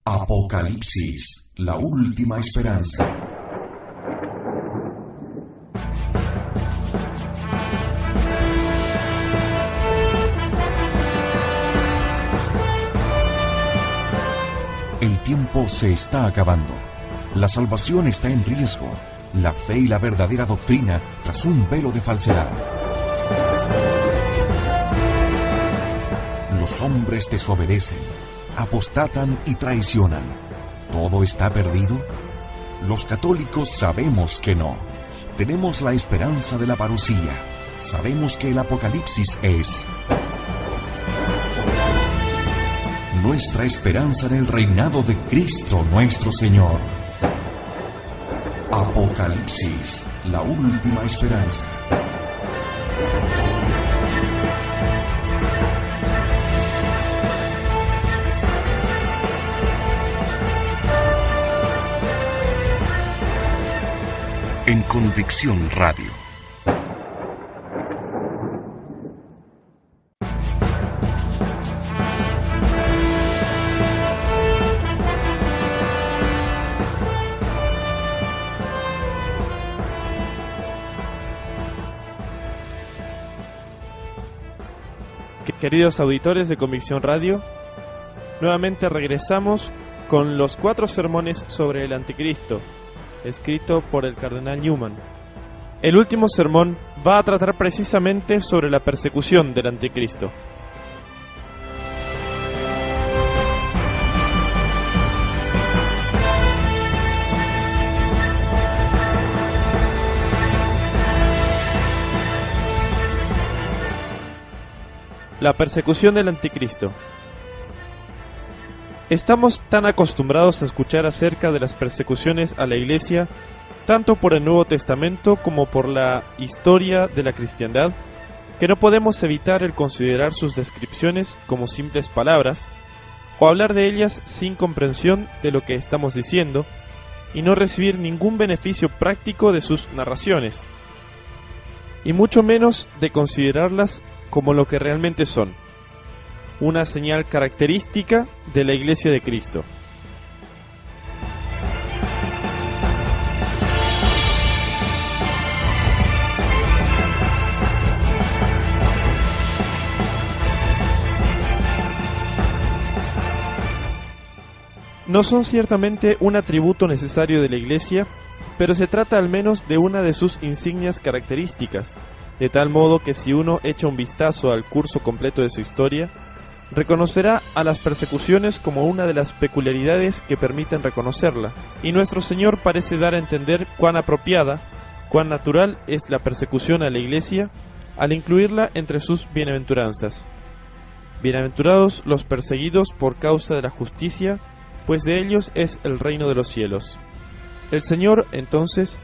Apocalipsis, la última esperanza. El tiempo se está acabando. La salvación está en riesgo. La fe y la verdadera doctrina tras un velo de falsedad. Los hombres desobedecen, apostatan y traicionan. ¿Todo está perdido? Los católicos sabemos que no. Tenemos la esperanza de la parucía. Sabemos que el Apocalipsis es nuestra esperanza en el reinado de Cristo nuestro Señor. Apocalipsis, la última esperanza. En Convicción Radio. Queridos auditores de Convicción Radio, nuevamente regresamos con los 4 sermones sobre el Anticristo, escrito por el cardenal Newman. El último sermón va a tratar precisamente sobre la persecución del Anticristo. La persecución del Anticristo. Estamos tan acostumbrados a escuchar acerca de las persecuciones a la Iglesia, tanto por el Nuevo Testamento como por la historia de la cristiandad, que no podemos evitar el considerar sus descripciones como simples palabras, o hablar de ellas sin comprensión de lo que estamos diciendo, y no recibir ningún beneficio práctico de sus narraciones, y mucho menos de considerarlas como lo que realmente son, una señal característica de la Iglesia de Cristo. No son ciertamente un atributo necesario de la Iglesia, pero se trata al menos de una de sus insignias características, de tal modo que si uno echa un vistazo al curso completo de su historia, reconocerá a las persecuciones como una de las peculiaridades que permiten reconocerla, y nuestro Señor parece dar a entender cuán apropiada, cuán natural es la persecución a la Iglesia al incluirla entre sus bienaventuranzas. Bienaventurados los perseguidos por causa de la justicia, pues de ellos es el reino de los cielos. El Señor, entonces,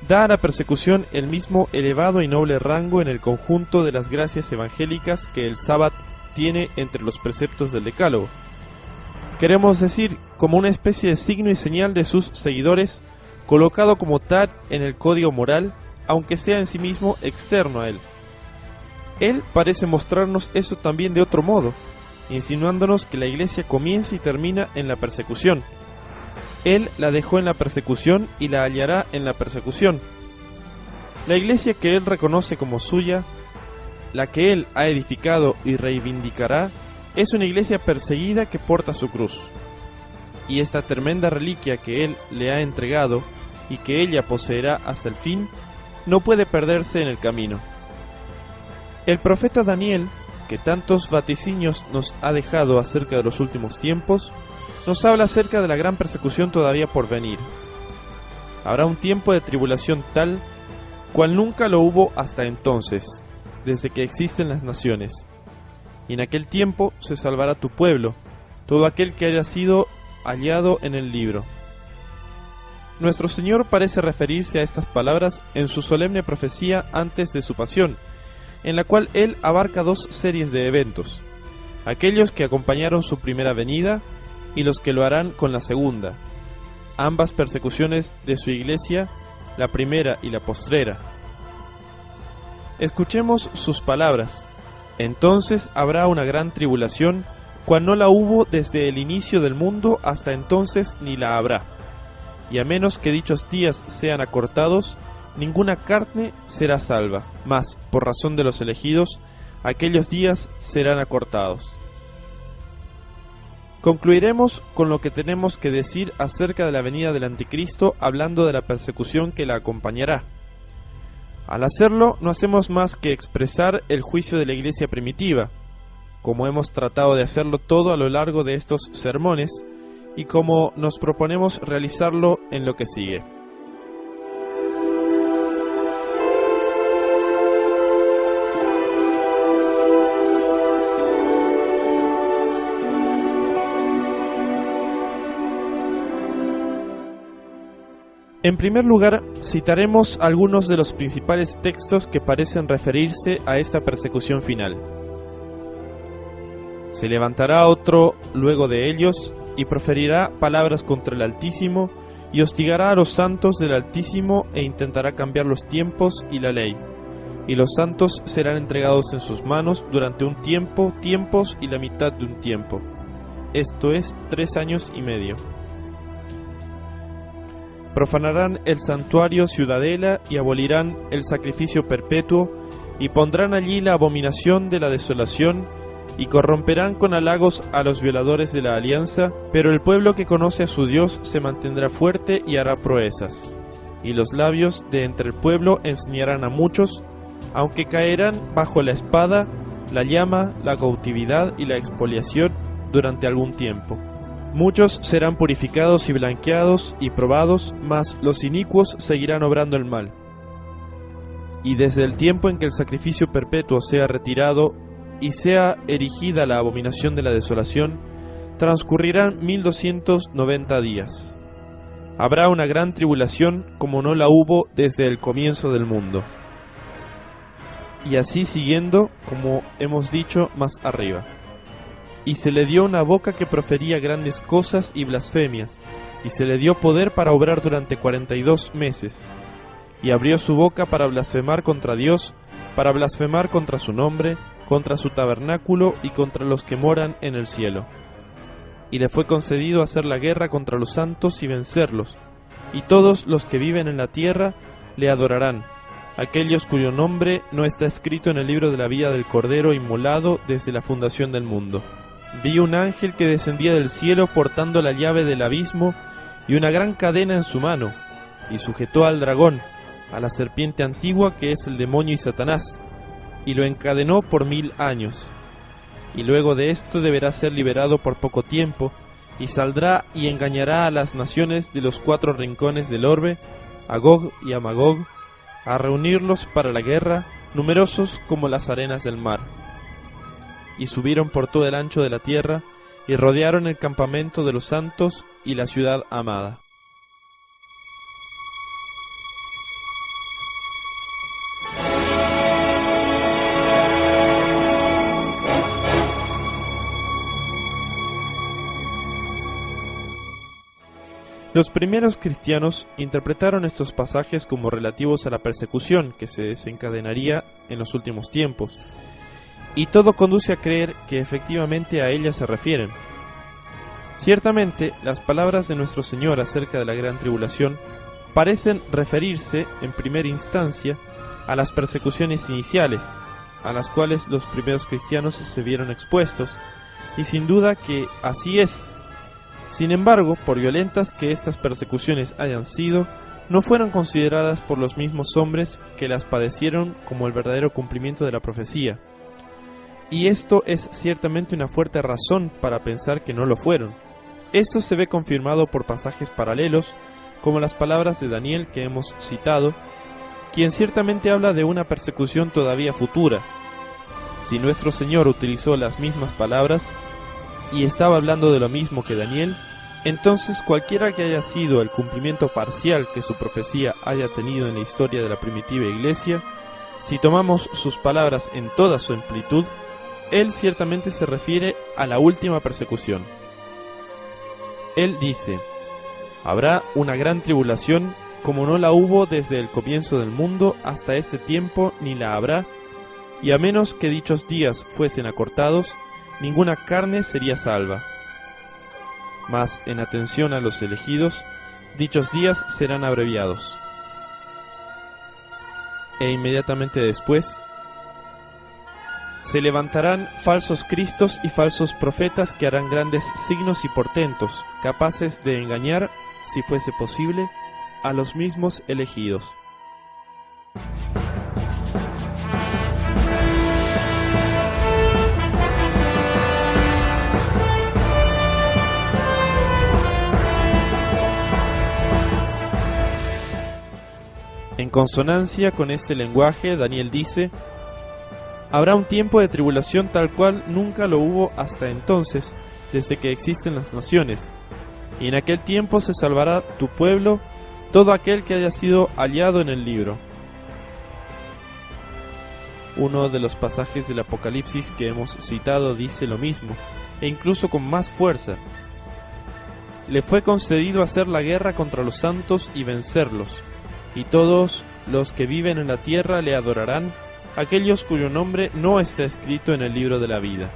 da a la persecución el mismo elevado y noble rango en el conjunto de las gracias evangélicas que el sábado tiene entre los preceptos del Decálogo. Queremos decir, como una especie de signo y señal de sus seguidores, colocado como tal en el código moral, aunque sea en sí mismo externo a él. Él parece mostrarnos eso también de otro modo, insinuándonos que la Iglesia comienza y termina en la persecución. Él la dejó en la persecución y la hallará en la persecución. La Iglesia que Él reconoce como suya, la que Él ha edificado y reivindicará, es una Iglesia perseguida que porta su cruz. Y esta tremenda reliquia que Él le ha entregado y que ella poseerá hasta el fin, no puede perderse en el camino. El profeta Daniel, que tantos vaticinios nos ha dejado acerca de los últimos tiempos, nos habla acerca de la gran persecución todavía por venir. Habrá un tiempo de tribulación tal cual nunca lo hubo hasta entonces, desde que existen las naciones. Y en aquel tiempo se salvará tu pueblo, todo aquel que haya sido hallado en el libro. Nuestro Señor parece referirse a estas palabras en su solemne profecía antes de su pasión, en la cual Él abarca 2 series de eventos: aquellos que acompañaron su primera venida y los que lo harán con la segunda, ambas persecuciones de su Iglesia, la primera y la postrera. Escuchemos sus palabras: entonces habrá una gran tribulación, cual no la hubo desde el inicio del mundo hasta entonces ni la habrá. Y a menos que dichos días sean acortados, ninguna carne será salva, mas, por razón de los elegidos, aquellos días serán acortados. Concluiremos con lo que tenemos que decir acerca de la venida del Anticristo, hablando de la persecución que la acompañará. Al hacerlo, no hacemos más que expresar el juicio de la iglesia primitiva, como hemos tratado de hacerlo todo a lo largo de estos sermones, y como nos proponemos realizarlo en lo que sigue. En primer lugar, citaremos algunos de los principales textos que parecen referirse a esta persecución final. Se levantará otro luego de ellos, y proferirá palabras contra el Altísimo, y hostigará a los santos del Altísimo, e intentará cambiar los tiempos y la ley. Y los santos serán entregados en sus manos durante un tiempo, tiempos y la mitad de un tiempo. Esto es 3 años y medio. Profanarán el santuario ciudadela y abolirán el sacrificio perpetuo, y pondrán allí la abominación de la desolación, y corromperán con halagos a los violadores de la alianza, pero el pueblo que conoce a su Dios se mantendrá fuerte y hará proezas. Y los labios de entre el pueblo enseñarán a muchos, aunque caerán bajo la espada, la llama, la cautividad y la expoliación durante algún tiempo. Muchos serán purificados y blanqueados y probados, mas los inicuos seguirán obrando el mal. Y desde el tiempo en que el sacrificio perpetuo sea retirado y sea erigida la abominación de la desolación, transcurrirán 1290 días. Habrá una gran tribulación como no la hubo desde el comienzo del mundo. Y así siguiendo, como hemos dicho más arriba. Y se le dio una boca que profería grandes cosas y blasfemias, y se le dio poder para obrar durante 42 meses. Y abrió su boca para blasfemar contra Dios, para blasfemar contra su nombre, contra su tabernáculo y contra los que moran en el cielo. Y le fue concedido hacer la guerra contra los santos y vencerlos, y todos los que viven en la tierra le adorarán, aquellos cuyo nombre no está escrito en el libro de la vida del Cordero inmolado desde la fundación del mundo. Vi un ángel que descendía del cielo portando la llave del abismo y una gran cadena en su mano, y sujetó al dragón, a la serpiente antigua que es el demonio y Satanás, y lo encadenó por 1000 años. Y luego de esto deberá ser liberado por poco tiempo, y saldrá y engañará a las naciones de los 4 rincones del orbe, a Gog y a Magog, a reunirlos para la guerra, numerosos como las arenas del mar. Y subieron por todo el ancho de la tierra, y rodearon el campamento de los santos y la ciudad amada. Los primeros cristianos interpretaron estos pasajes como relativos a la persecución que se desencadenaría en los últimos tiempos, y todo conduce a creer que efectivamente a ella se refieren. Ciertamente, las palabras de nuestro Señor acerca de la gran tribulación parecen referirse, en primera instancia, a las persecuciones iniciales, a las cuales los primeros cristianos se vieron expuestos, y sin duda que así es. Sin embargo, por violentas que estas persecuciones hayan sido, no fueron consideradas por los mismos hombres que las padecieron como el verdadero cumplimiento de la profecía. Y esto es ciertamente una fuerte razón para pensar que no lo fueron. Esto se ve confirmado por pasajes paralelos, como las palabras de Daniel que hemos citado, quien ciertamente habla de una persecución todavía futura. Si nuestro Señor utilizó las mismas palabras, y estaba hablando de lo mismo que Daniel, entonces cualquiera que haya sido el cumplimiento parcial que su profecía haya tenido en la historia de la primitiva iglesia, si tomamos sus palabras en toda su amplitud, él ciertamente se refiere a la última persecución. Él dice: habrá una gran tribulación como no la hubo desde el comienzo del mundo hasta este tiempo, ni la habrá, y a menos que dichos días fuesen acortados, ninguna carne sería salva. Mas, en atención a los elegidos, dichos días serán abreviados. E inmediatamente después, se levantarán falsos cristos y falsos profetas que harán grandes signos y portentos, capaces de engañar, si fuese posible, a los mismos elegidos. En consonancia con este lenguaje, Daniel dice: habrá un tiempo de tribulación tal cual nunca lo hubo hasta entonces, desde que existen las naciones, y en aquel tiempo se salvará tu pueblo, todo aquel que haya sido hallado en el libro. Uno de los pasajes del Apocalipsis que hemos citado dice lo mismo, e incluso con más fuerza. Le fue concedido hacer la guerra contra los santos y vencerlos, y todos los que viven en la tierra le adorarán, aquellos cuyo nombre no está escrito en el libro de la vida.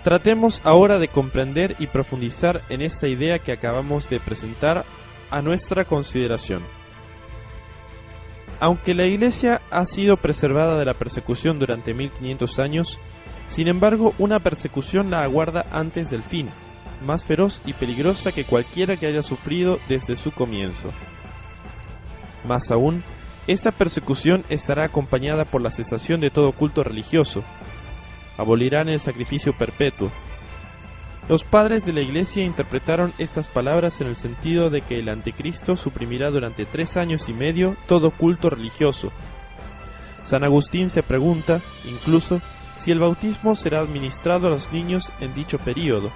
Tratemos ahora de comprender y profundizar en esta idea que acabamos de presentar a nuestra consideración. Aunque la Iglesia ha sido preservada de la persecución durante 1500 años, sin embargo, una persecución la aguarda antes del fin, más feroz y peligrosa que cualquiera que haya sufrido desde su comienzo. Más aún, esta persecución estará acompañada por la cesación de todo culto religioso. Abolirán el sacrificio perpetuo. Los padres de la Iglesia interpretaron estas palabras en el sentido de que el Anticristo suprimirá durante 3 años y medio todo culto religioso. San Agustín se pregunta, incluso, si el bautismo será administrado a los niños en dicho período.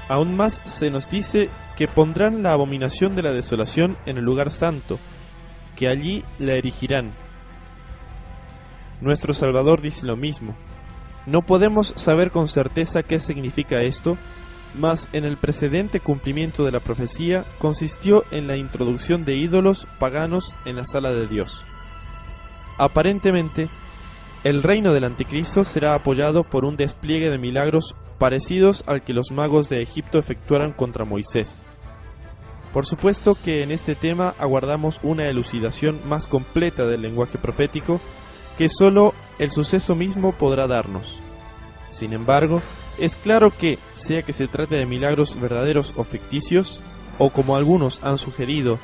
Aún más se nos dice que pondrán la abominación de la desolación en el lugar santo, que allí la erigirán. Nuestro Salvador dice lo mismo. No podemos saber con certeza qué significa esto, mas en el precedente cumplimiento de la profecía consistió en la introducción de ídolos paganos en la sala de Dios. Aparentemente, el reino del Anticristo será apoyado por un despliegue de milagros parecidos al que los magos de Egipto efectuaron contra Moisés. Por supuesto que en este tema aguardamos una elucidación más completa del lenguaje profético que sólo el suceso mismo podrá darnos. Sin embargo, es claro que, sea que se trate de milagros verdaderos o ficticios, o como algunos han sugerido,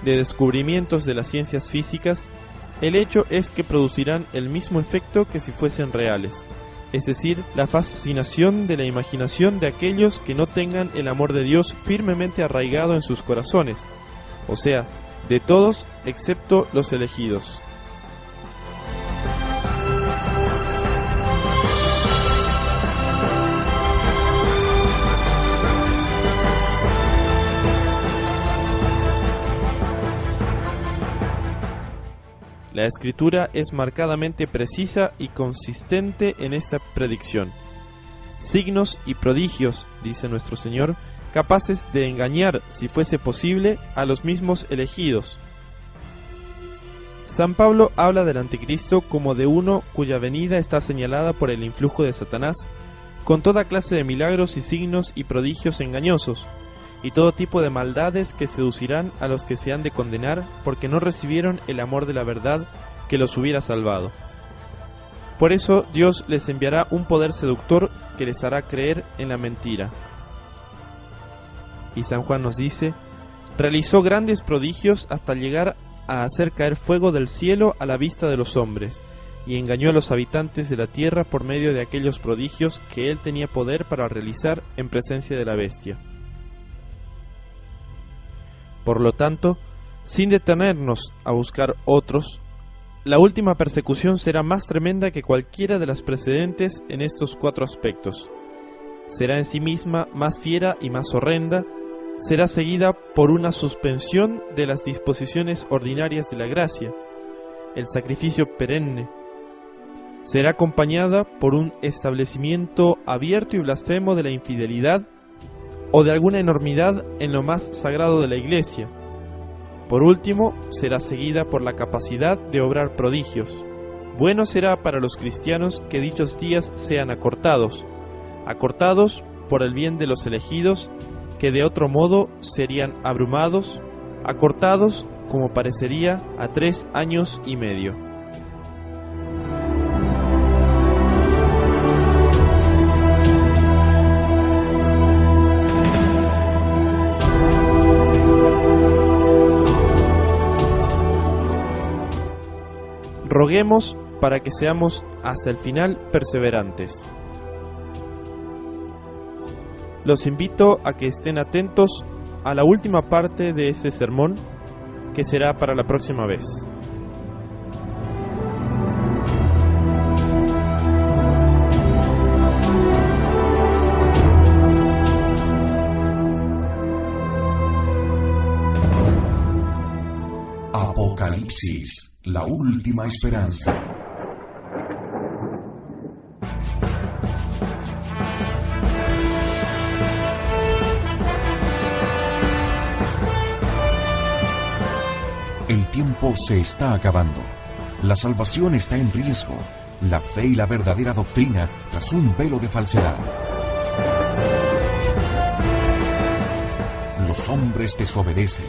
de descubrimientos de las ciencias físicas, el hecho es que producirán el mismo efecto que si fuesen reales, es decir, la fascinación de la imaginación de aquellos que no tengan el amor de Dios firmemente arraigado en sus corazones, o sea, de todos excepto los elegidos. La Escritura es marcadamente precisa y consistente en esta predicción. Signos y prodigios, dice nuestro Señor, capaces de engañar, si fuese posible, a los mismos elegidos. San Pablo habla del Anticristo como de uno cuya venida está señalada por el influjo de Satanás, con toda clase de milagros y signos y prodigios engañosos, y todo tipo de maldades que seducirán a los que se han de condenar porque no recibieron el amor de la verdad que los hubiera salvado. Por eso Dios les enviará un poder seductor que les hará creer en la mentira. Y San Juan nos dice, realizó grandes prodigios hasta llegar a hacer caer fuego del cielo a la vista de los hombres, y engañó a los habitantes de la tierra por medio de aquellos prodigios que él tenía poder para realizar en presencia de la bestia. Por lo tanto, sin detenernos a buscar otros, la última persecución será más tremenda que cualquiera de las precedentes en estos 4 aspectos. Será en sí misma más fiera y más horrenda, será seguida por una suspensión de las disposiciones ordinarias de la gracia, el sacrificio perenne, será acompañada por un establecimiento abierto y blasfemo de la infidelidad o de alguna enormidad en lo más sagrado de la Iglesia. Por último, será seguida por la capacidad de obrar prodigios. Bueno será para los cristianos que dichos días sean acortados por el bien de los elegidos, que de otro modo serían abrumados, acortados como parecería a 3 años y medio. Roguemos para que seamos hasta el final perseverantes. Los invito a que estén atentos a la última parte de este sermón, que será para la próxima vez. Apocalipsis, la última esperanza. El tiempo se está acabando. La salvación está en riesgo. La fe y la verdadera doctrina tras un velo de falsedad. Los hombres desobedecen,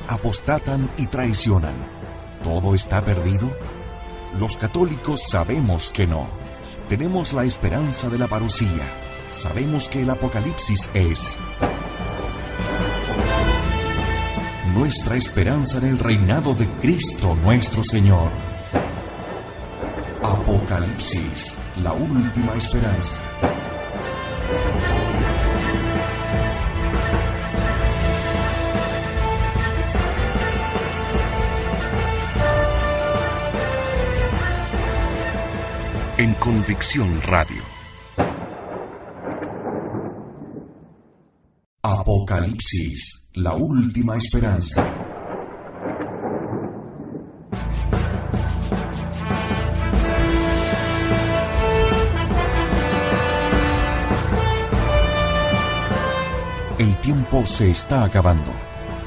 apostatan y traicionan. ¿Todo está perdido? Los católicos sabemos que no. Tenemos la esperanza de la parucía. Sabemos que el Apocalipsis es nuestra esperanza en el reinado de Cristo nuestro Señor. Apocalipsis, la última esperanza. En Convicción Radio. Apocalipsis, la última esperanza. El tiempo se está acabando.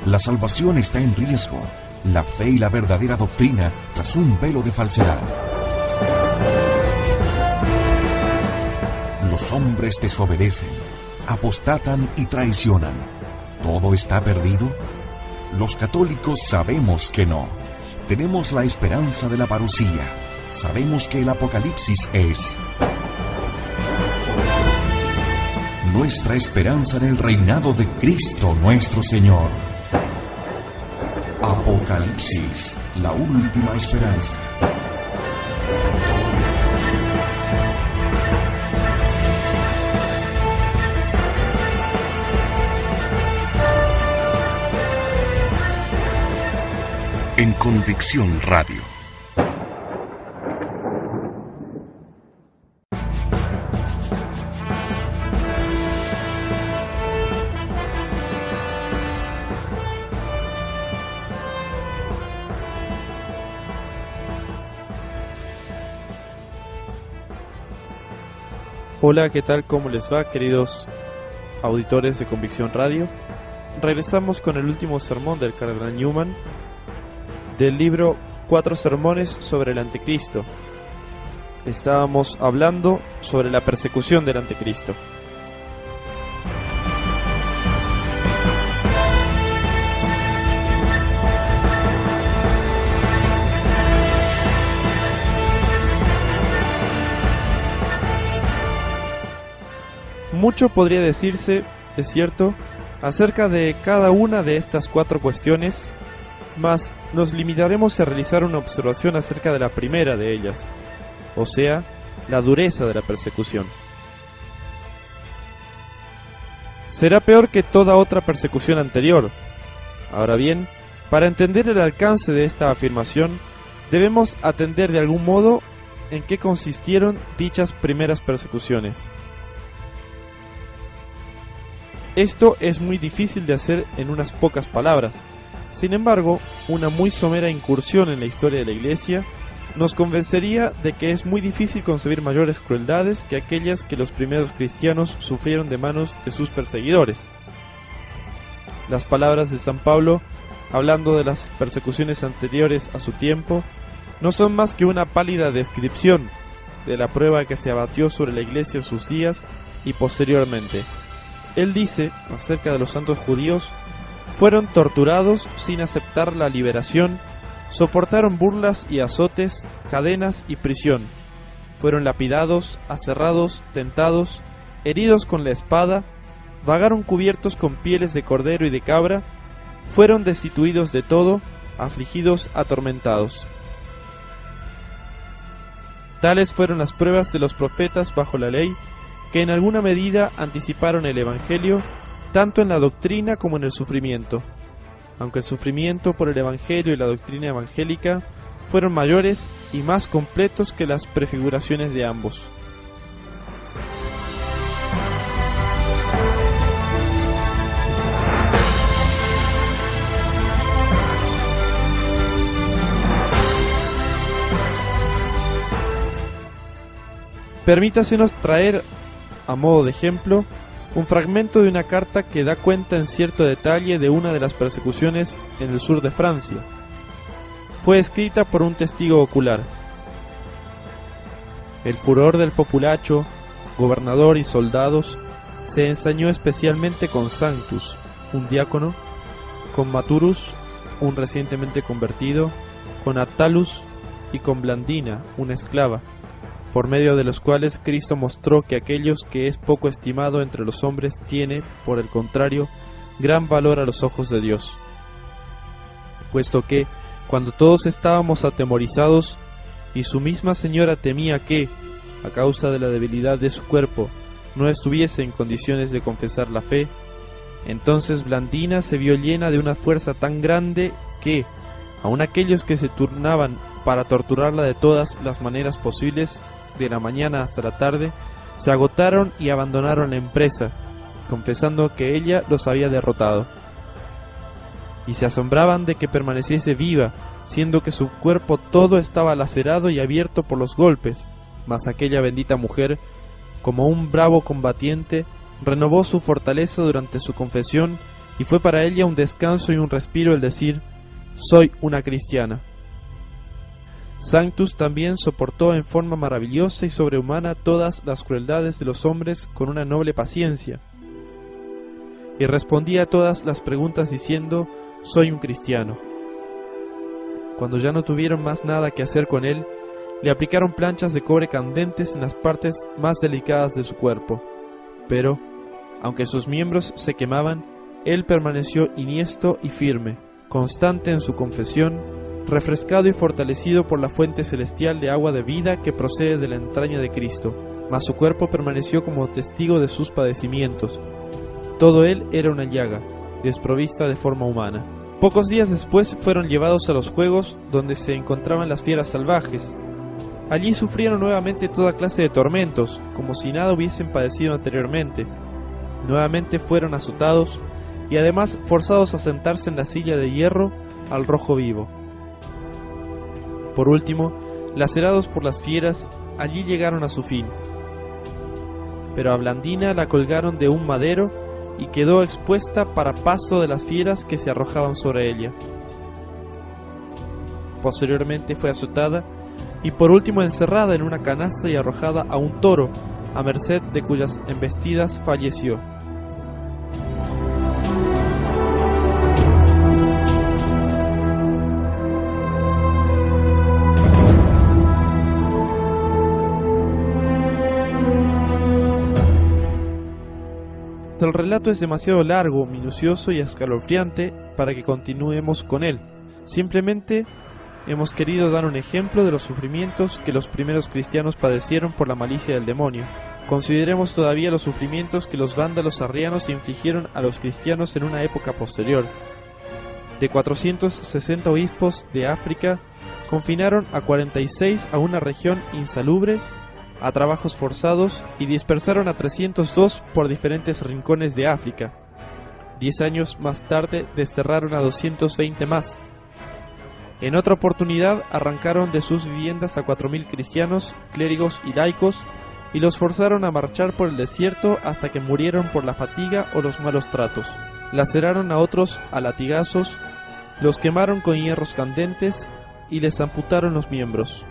La salvación está en riesgo. La fe y la verdadera doctrina tras un velo de falsedad. Los hombres desobedecen, apostatan y traicionan. ¿Todo está perdido? Los católicos sabemos que no. Tenemos la esperanza de la parucía. Sabemos que el Apocalipsis es nuestra esperanza en el reinado de Cristo nuestro Señor. Apocalipsis, la última esperanza. En Convicción Radio. Hola, ¿qué tal? ¿Cómo les va, queridos auditores de Convicción Radio? Regresamos con el último sermón del Cardenal Newman, del libro 4 sermones sobre el Anticristo. Estábamos hablando sobre la persecución del Anticristo. Mucho podría decirse, es cierto, acerca de cada una de estas 4 cuestiones, mas nos limitaremos a realizar una observación acerca de la primera de ellas, o sea, la dureza de la persecución. Será peor que toda otra persecución anterior. Ahora bien, para entender el alcance de esta afirmación, debemos atender de algún modo en qué consistieron dichas primeras persecuciones. Esto es muy difícil de hacer en unas pocas palabras. Sin embargo, una muy somera incursión en la historia de la Iglesia nos convencería de que es muy difícil concebir mayores crueldades que aquellas que los primeros cristianos sufrieron de manos de sus perseguidores. Las palabras de San Pablo, hablando de las persecuciones anteriores a su tiempo, no son más que una pálida descripción de la prueba que se abatió sobre la Iglesia en sus días y posteriormente. Él dice, acerca de los santos judíos, fueron torturados sin aceptar la liberación, soportaron burlas y azotes, cadenas y prisión, fueron lapidados, aserrados, tentados, heridos con la espada, vagaron cubiertos con pieles de cordero y de cabra, fueron destituidos de todo, afligidos, atormentados. Tales fueron las pruebas de los profetas bajo la ley, que en alguna medida anticiparon el Evangelio, tanto en la doctrina como en el sufrimiento, aunque el sufrimiento por el Evangelio y la doctrina evangélica fueron mayores y más completos que las prefiguraciones de ambos. Permítasenos traer, a modo de ejemplo, un fragmento de una carta que da cuenta en cierto detalle de una de las persecuciones en el sur de Francia. Fue escrita por un testigo ocular. El furor del populacho, gobernador y soldados, se ensañó especialmente con Sanctus, un diácono, con Maturus, un recientemente convertido, con Attalus y con Blandina, una esclava, por medio de los cuales Cristo mostró que aquellos que es poco estimado entre los hombres tiene, por el contrario, gran valor a los ojos de Dios. Puesto que, cuando todos estábamos atemorizados, y su misma señora temía que, a causa de la debilidad de su cuerpo, no estuviese en condiciones de confesar la fe, entonces Blandina se vio llena de una fuerza tan grande que, aun aquellos que se turnaban para torturarla de todas las maneras posibles, de la mañana hasta la tarde, se agotaron y abandonaron la empresa, confesando que ella los había derrotado. Y se asombraban de que permaneciese viva, siendo que su cuerpo todo estaba lacerado y abierto por los golpes, mas aquella bendita mujer, como un bravo combatiente, renovó su fortaleza durante su confesión, y fue para ella un descanso y un respiro el decir: «Soy una cristiana». Sanctus también soportó en forma maravillosa y sobrehumana todas las crueldades de los hombres con una noble paciencia, y respondía a todas las preguntas diciendo: «Soy un cristiano». Cuando ya no tuvieron más nada que hacer con él, le aplicaron planchas de cobre candentes en las partes más delicadas de su cuerpo, pero, aunque sus miembros se quemaban, él permaneció enhiesto y firme, constante en su confesión, refrescado y fortalecido por la fuente celestial de agua de vida que procede de la entraña de Cristo, mas su cuerpo permaneció como testigo de sus padecimientos. Todo él era una llaga, desprovista de forma humana. Pocos días después fueron llevados a los juegos donde se encontraban las fieras salvajes. Allí sufrieron nuevamente toda clase de tormentos, como si nada hubiesen padecido anteriormente. Nuevamente fueron azotados y además forzados a sentarse en la silla de hierro al rojo vivo. Por último, lacerados por las fieras, allí llegaron a su fin. Pero a Blandina la colgaron de un madero y quedó expuesta para pasto de las fieras que se arrojaban sobre ella. Posteriormente fue azotada y por último encerrada en una canasta y arrojada a un toro, a merced de cuyas embestidas falleció. El relato es demasiado largo, minucioso y escalofriante para que continuemos con él. Simplemente hemos querido dar un ejemplo de los sufrimientos que los primeros cristianos padecieron por la malicia del demonio. Consideremos todavía los sufrimientos que los vándalos arrianos infligieron a los cristianos en una época posterior. De 460 obispos de África, confinaron a 46 a una región insalubre, a trabajos forzados, y dispersaron a 302 por diferentes rincones de África. 10 años más tarde desterraron a 220 más. En otra oportunidad arrancaron de sus viviendas a 4.000 cristianos, clérigos y laicos, y los forzaron a marchar por el desierto hasta que murieron por la fatiga o los malos tratos. Laceraron a otros a latigazos, los quemaron con hierros candentes y les amputaron los miembros.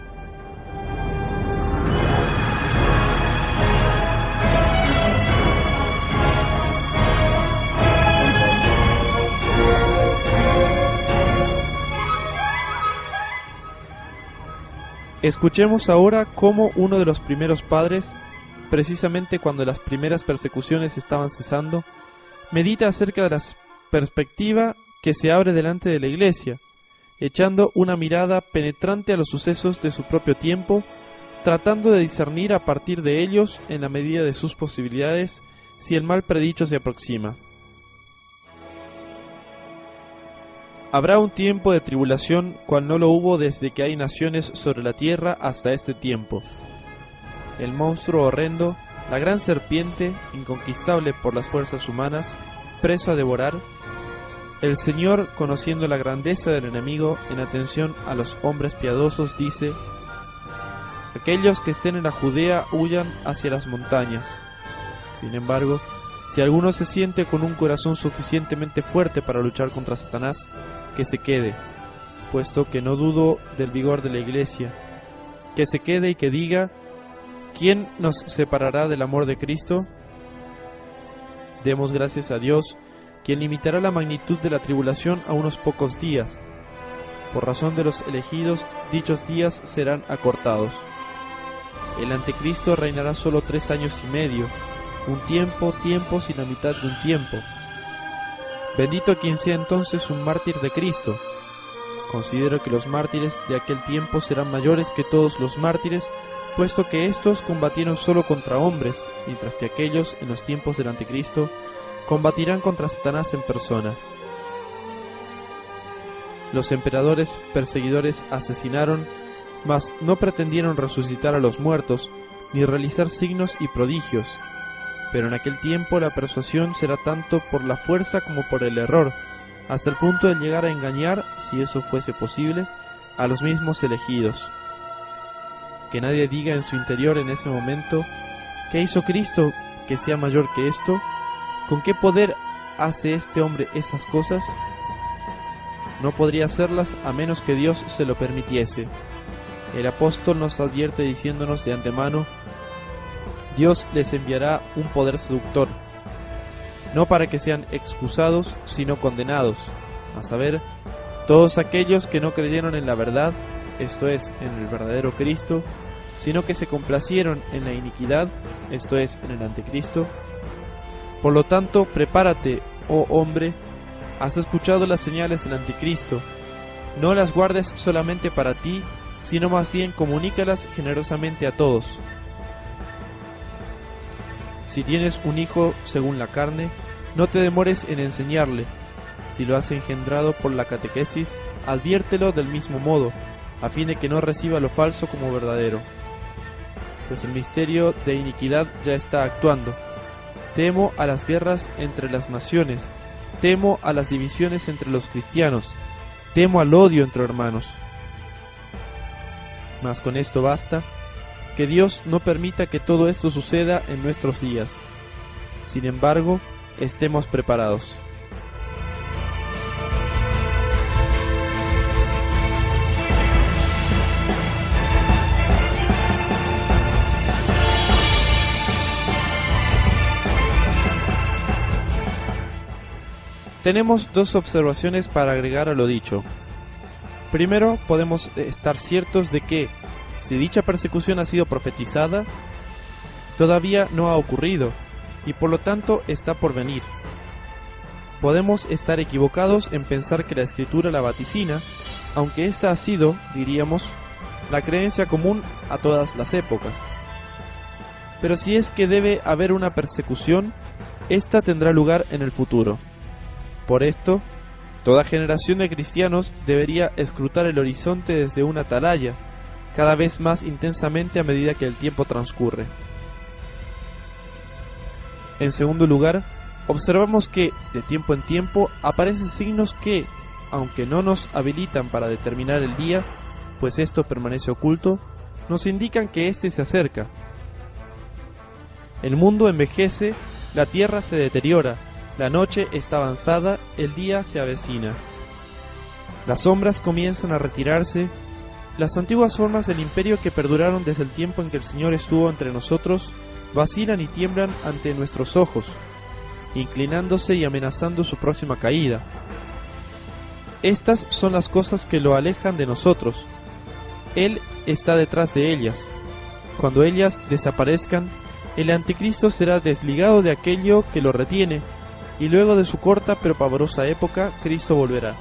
Escuchemos ahora cómo uno de los primeros padres, precisamente cuando las primeras persecuciones estaban cesando, medita acerca de la perspectiva que se abre delante de la Iglesia, echando una mirada penetrante a los sucesos de su propio tiempo, tratando de discernir a partir de ellos, en la medida de sus posibilidades, si el mal predicho se aproxima. Habrá un tiempo de tribulación cual no lo hubo desde que hay naciones sobre la tierra hasta este tiempo. El monstruo horrendo, la gran serpiente, inconquistable por las fuerzas humanas, preso a devorar, el Señor, conociendo la grandeza del enemigo, en atención a los hombres piadosos, dice: aquellos que estén en la Judea huyan hacia las montañas. Sin embargo, si alguno se siente con un corazón suficientemente fuerte para luchar contra Satanás, que se quede, puesto que no dudo del vigor de la Iglesia, que se quede y que diga: ¿quién nos separará del amor de Cristo? Demos gracias a Dios, quien limitará la magnitud de la tribulación a unos pocos días. Por razón de los elegidos, dichos días serán acortados. El anticristo reinará solo 3 años y medio, un tiempo sin la mitad de un tiempo. Bendito quien sea entonces un mártir de Cristo. Considero que los mártires de aquel tiempo serán mayores que todos los mártires, puesto que éstos combatieron solo contra hombres, mientras que aquellos, en los tiempos del anticristo, combatirán contra Satanás en persona. Los emperadores perseguidores asesinaron, mas no pretendieron resucitar a los muertos, ni realizar signos y prodigios. Pero en aquel tiempo la persuasión será tanto por la fuerza como por el error, hasta el punto de llegar a engañar, si eso fuese posible, a los mismos elegidos. Que nadie diga en su interior en ese momento: ¿qué hizo Cristo que sea mayor que esto? ¿Con qué poder hace este hombre estas cosas? No podría hacerlas a menos que Dios se lo permitiese. El apóstol nos advierte diciéndonos de antemano: Dios les enviará un poder seductor, no para que sean excusados, sino condenados, a saber, todos aquellos que no creyeron en la verdad, esto es, en el verdadero Cristo, sino que se complacieron en la iniquidad, esto es, en el anticristo. Por lo tanto, prepárate, oh hombre, has escuchado las señales del anticristo, no las guardes solamente para ti, sino más bien comunícalas generosamente a todos. Si tienes un hijo según la carne, no te demores en enseñarle. Si lo has engendrado por la catequesis, adviértelo del mismo modo, a fin de que no reciba lo falso como verdadero. Pues el misterio de iniquidad ya está actuando. Temo a las guerras entre las naciones, temo a las divisiones entre los cristianos, temo al odio entre hermanos. Mas con esto basta. Que Dios no permita que todo esto suceda en nuestros días. Sin embargo, estemos preparados. Tenemos 2 observaciones para agregar a lo dicho. Primero, podemos estar ciertos de que, si dicha persecución ha sido profetizada, todavía no ha ocurrido, y por lo tanto está por venir. Podemos estar equivocados en pensar que la Escritura la vaticina, aunque esta ha sido, diríamos, la creencia común a todas las épocas. Pero si es que debe haber una persecución, esta tendrá lugar en el futuro. Por esto, toda generación de cristianos debería escrutar el horizonte desde una atalaya, cada vez más intensamente a medida que el tiempo transcurre. En segundo lugar, observamos que, de tiempo en tiempo, aparecen signos que, aunque no nos habilitan para determinar el día, pues esto permanece oculto, nos indican que éste se acerca. El mundo envejece, la tierra se deteriora, la noche está avanzada, el día se avecina. Las sombras comienzan a retirarse, las antiguas formas del imperio que perduraron desde el tiempo en que el Señor estuvo entre nosotros, vacilan y tiemblan ante nuestros ojos, inclinándose y amenazando su próxima caída. Estas son las cosas que lo alejan de nosotros. Él está detrás de ellas. Cuando ellas desaparezcan, el anticristo será desligado de aquello que lo retiene, y luego de su corta pero pavorosa época, Cristo volverá.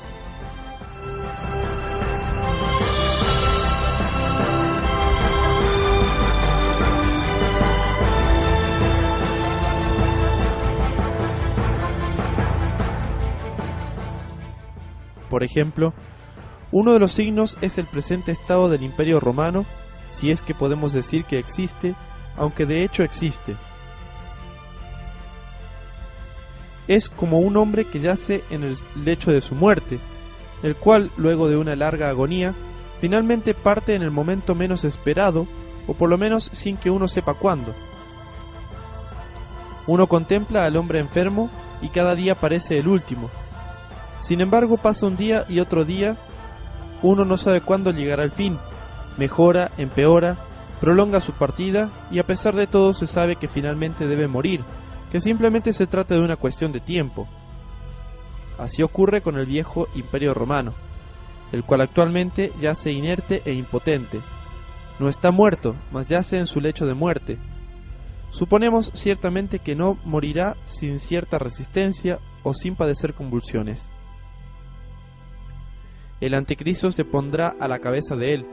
Por ejemplo, uno de los signos es el presente estado del Imperio Romano, si es que podemos decir que existe, aunque de hecho existe. Es como un hombre que yace en el lecho de su muerte, el cual, luego de una larga agonía, finalmente parte en el momento menos esperado, o por lo menos sin que uno sepa cuándo. Uno contempla al hombre enfermo y cada día parece el último. Sin embargo, pasa un día y otro día, uno no sabe cuándo llegará el fin, mejora, empeora, prolonga su partida y a pesar de todo se sabe que finalmente debe morir, que simplemente se trata de una cuestión de tiempo. Así ocurre con el viejo Imperio Romano, el cual actualmente yace inerte e impotente. No está muerto, mas yace en su lecho de muerte. Suponemos ciertamente que no morirá sin cierta resistencia o sin padecer convulsiones. El anticristo se pondrá a la cabeza de él.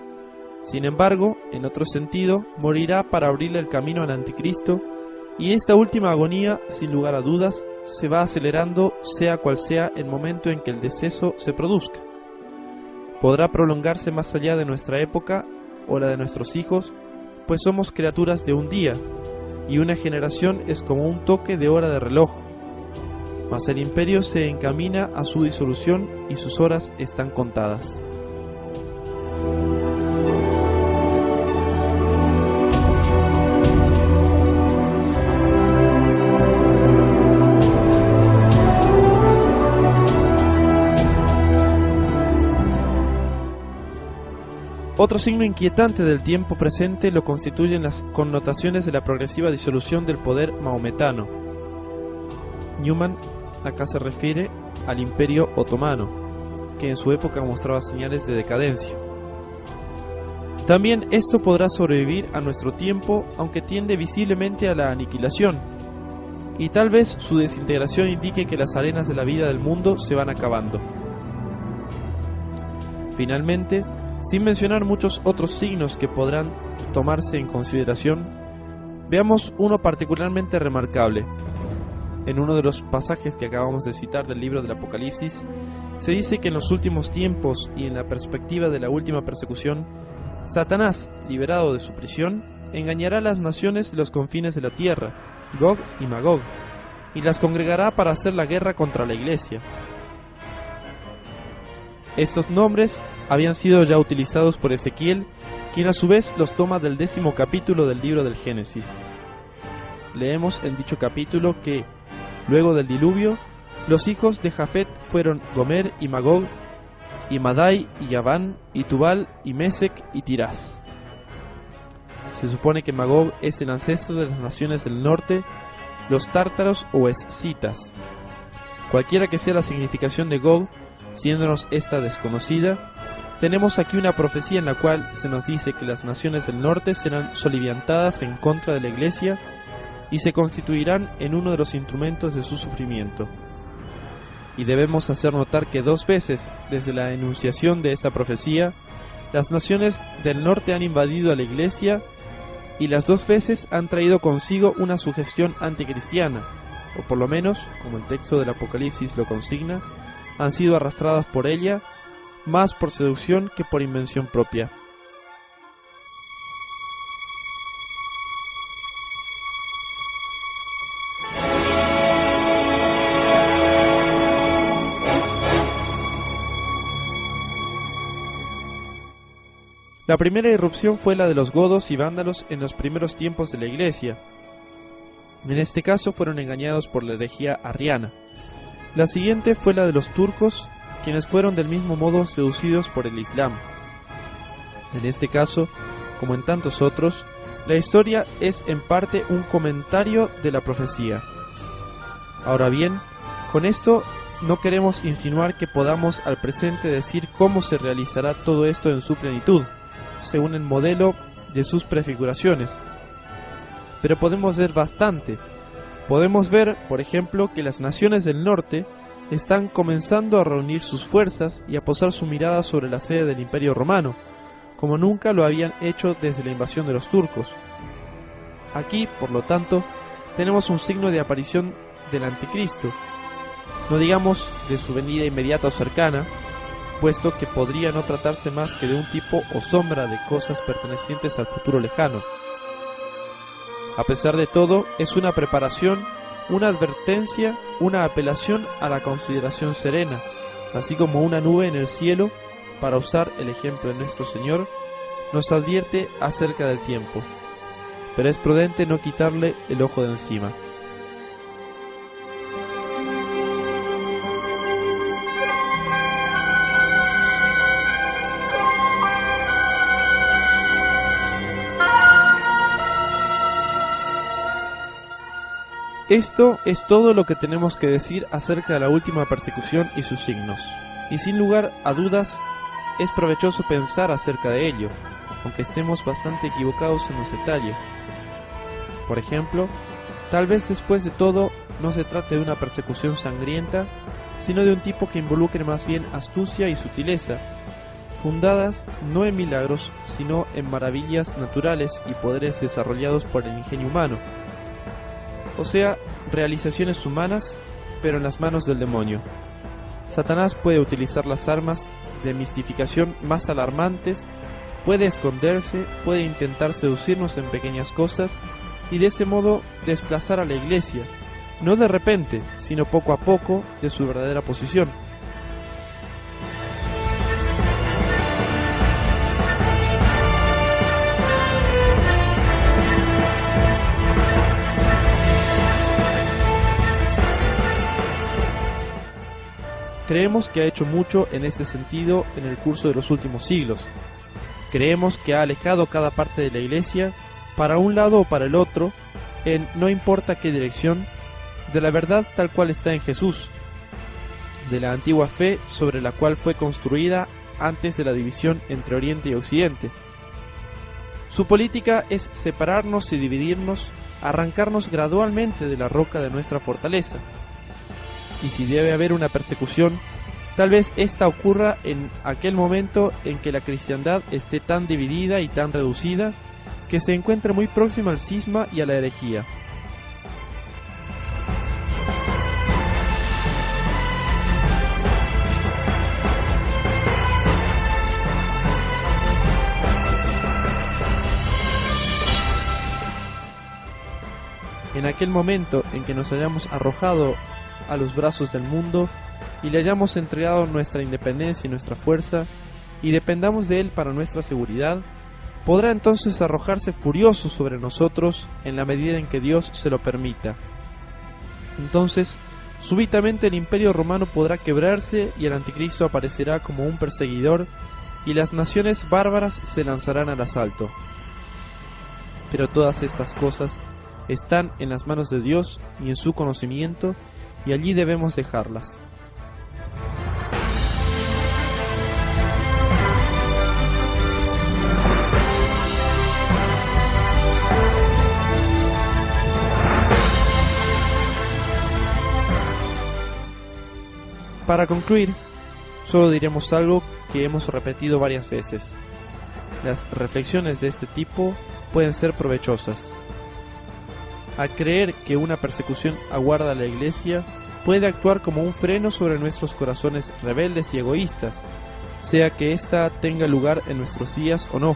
Sin embargo, en otro sentido, morirá para abrirle el camino al anticristo, y esta última agonía, sin lugar a dudas, se va acelerando sea cual sea el momento en que el deceso se produzca. Podrá prolongarse más allá de nuestra época o la de nuestros hijos, pues somos criaturas de un día, y una generación es como un toque de hora de reloj. Mas el imperio se encamina a su disolución y sus horas están contadas. Otro signo inquietante del tiempo presente lo constituyen las connotaciones de la progresiva disolución del poder maometano. Newman acá se refiere al Imperio Otomano, que en su época mostraba señales de decadencia. También esto podrá sobrevivir a nuestro tiempo, aunque tiende visiblemente a la aniquilación, y tal vez su desintegración indique que las arenas de la vida del mundo se van acabando. Finalmente, sin mencionar muchos otros signos que podrán tomarse en consideración, veamos uno particularmente remarcable. En uno de los pasajes que acabamos de citar del libro del Apocalipsis, se dice que en los últimos tiempos y en la perspectiva de la última persecución, Satanás, liberado de su prisión, engañará a las naciones de los confines de la tierra, Gog y Magog, y las congregará para hacer la guerra contra la iglesia. Estos nombres habían sido ya utilizados por Ezequiel, quien a su vez los toma del 10º capítulo del libro del Génesis. Leemos en dicho capítulo que, luego del diluvio, los hijos de Jafet fueron Gomer y Magog, y Madai y Yaván, y Tubal y Mesec y Tirás. Se supone que Magog es el ancestro de las naciones del norte, los tártaros o escitas. Cualquiera que sea la significación de Gog, siéndonos esta desconocida, tenemos aquí una profecía en la cual se nos dice que las naciones del norte serán soliviantadas en contra de la iglesia y se constituirán en uno de los instrumentos de su sufrimiento. Y debemos hacer notar que 2 veces, desde la enunciación de esta profecía, las naciones del norte han invadido a la iglesia y las 2 veces han traído consigo una sugestión anticristiana, o por lo menos, como el texto del Apocalipsis lo consigna, han sido arrastradas por ella, más por seducción que por invención propia. La primera irrupción fue la de los godos y vándalos en los primeros tiempos de la Iglesia. En este caso fueron engañados por la herejía arriana. La siguiente fue la de los turcos, quienes fueron del mismo modo seducidos por el Islam. En este caso, como en tantos otros, la historia es en parte un comentario de la profecía. Ahora bien, con esto no queremos insinuar que podamos al presente decir cómo se realizará todo esto en su plenitud, según el modelo de sus prefiguraciones. Pero podemos ver bastante. Podemos ver, por ejemplo, que las naciones del norte están comenzando a reunir sus fuerzas y a posar su mirada sobre la sede del Imperio Romano, como nunca lo habían hecho desde la invasión de los turcos. Aquí, por lo tanto, tenemos un signo de aparición del Anticristo, no digamos de su venida inmediata o cercana, puesto que podría no tratarse más que de un tipo o sombra de cosas pertenecientes al futuro lejano. A pesar de todo, es una preparación, una advertencia, una apelación a la consideración serena, así como una nube en el cielo, para usar el ejemplo de nuestro Señor, nos advierte acerca del tiempo, pero es prudente no quitarle el ojo de encima. Esto es todo lo que tenemos que decir acerca de la última persecución y sus signos, y sin lugar a dudas es provechoso pensar acerca de ello, aunque estemos bastante equivocados en los detalles. Por ejemplo, tal vez después de todo no se trate de una persecución sangrienta, sino de un tipo que involucre más bien astucia y sutileza, fundadas no en milagros, sino en maravillas naturales y poderes desarrollados por el ingenio humano. O sea, realizaciones humanas, pero en las manos del demonio. Satanás puede utilizar las armas de mistificación más alarmantes, puede esconderse, puede intentar seducirnos en pequeñas cosas y de ese modo desplazar a la Iglesia, no de repente, sino poco a poco, de su verdadera posición. Creemos que ha hecho mucho en este sentido en el curso de los últimos siglos. Creemos que ha alejado cada parte de la Iglesia, para un lado o para el otro, en no importa qué dirección, de la verdad tal cual está en Jesús, de la antigua fe sobre la cual fue construida antes de la división entre Oriente y Occidente. Su política es separarnos y dividirnos, arrancarnos gradualmente de la roca de nuestra fortaleza. Y si debe haber una persecución, tal vez esta ocurra en aquel momento en que la cristiandad esté tan dividida y tan reducida que se encuentre muy próxima al cisma y a la herejía. En aquel momento en que nos hayamos arrojado a los brazos del mundo y le hayamos entregado nuestra independencia y nuestra fuerza y dependamos de él para nuestra seguridad, podrá entonces arrojarse furioso sobre nosotros en la medida en que Dios se lo permita. Entonces, súbitamente el Imperio Romano podrá quebrarse y el Anticristo aparecerá como un perseguidor y las naciones bárbaras se lanzarán al asalto. Pero todas estas cosas están en las manos de Dios y en su conocimiento, y allí debemos dejarlas. Para concluir, solo diremos algo que hemos repetido varias veces. Las reflexiones de este tipo pueden ser provechosas. A creer que una persecución aguarda a la Iglesia puede actuar como un freno sobre nuestros corazones rebeldes y egoístas, sea que ésta tenga lugar en nuestros días o no.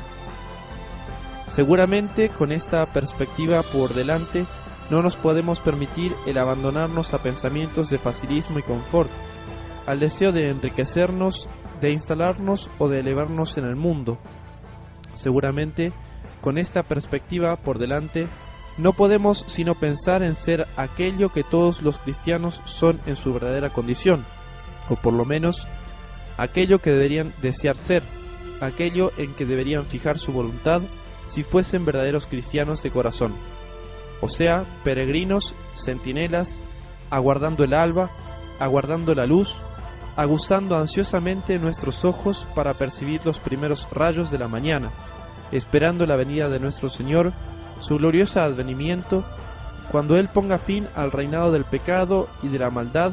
Seguramente, con esta perspectiva por delante, no nos podemos permitir el abandonarnos a pensamientos de facilismo y confort, al deseo de enriquecernos, de instalarnos o de elevarnos en el mundo. seguramente, con esta perspectiva por delante, no podemos sino pensar en ser aquello que todos los cristianos son en su verdadera condición, o por lo menos aquello que deberían desear ser, aquello en que deberían fijar su voluntad si fuesen verdaderos cristianos de corazón, o sea, peregrinos, centinelas, aguardando el alba, aguardando la luz, aguzando ansiosamente nuestros ojos para percibir los primeros rayos de la mañana, esperando la venida de nuestro Señor, su glorioso advenimiento, cuando Él ponga fin al reinado del pecado y de la maldad,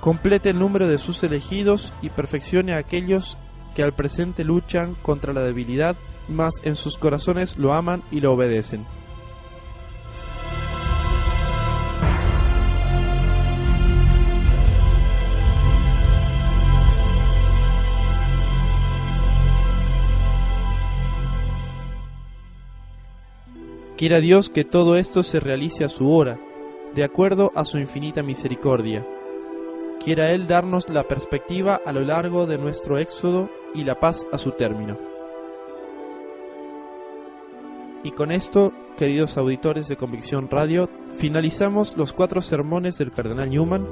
complete el número de sus elegidos y perfeccione a aquellos que al presente luchan contra la debilidad, mas en sus corazones lo aman y lo obedecen. Quiera Dios que todo esto se realice a su hora, de acuerdo a su infinita misericordia. Quiera Él darnos la perspectiva a lo largo de nuestro éxodo y la paz a su término. Y con esto, queridos auditores de Convicción Radio, finalizamos los 4 sermones del Cardenal Newman,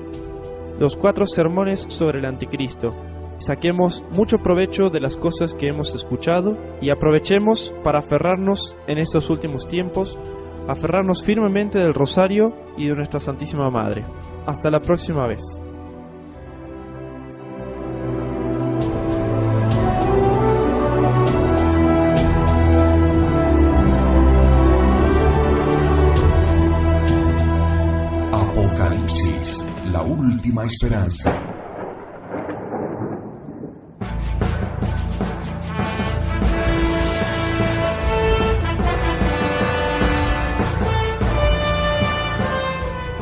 los 4 sermones sobre el Anticristo. Saquemos mucho provecho de las cosas que hemos escuchado y aprovechemos para aferrarnos en estos últimos tiempos, aferrarnos firmemente del Rosario y de nuestra Santísima Madre. Hasta la próxima vez. Apocalipsis, la última esperanza.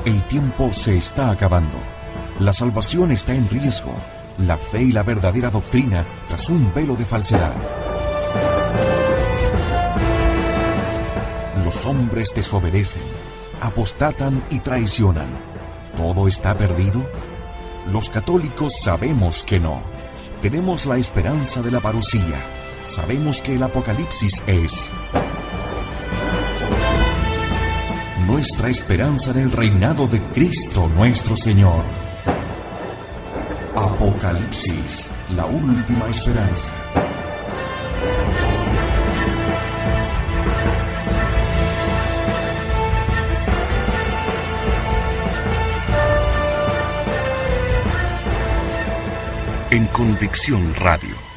El tiempo se está acabando. La salvación está en riesgo. La fe y la verdadera doctrina tras un velo de falsedad. Los hombres desobedecen, apostatan y traicionan. ¿Todo está perdido? Los católicos sabemos que no. Tenemos la esperanza de la parucía. Sabemos que el Apocalipsis es nuestra esperanza en el reinado de Cristo nuestro Señor. Apocalipsis, la última esperanza. En Convicción Radio.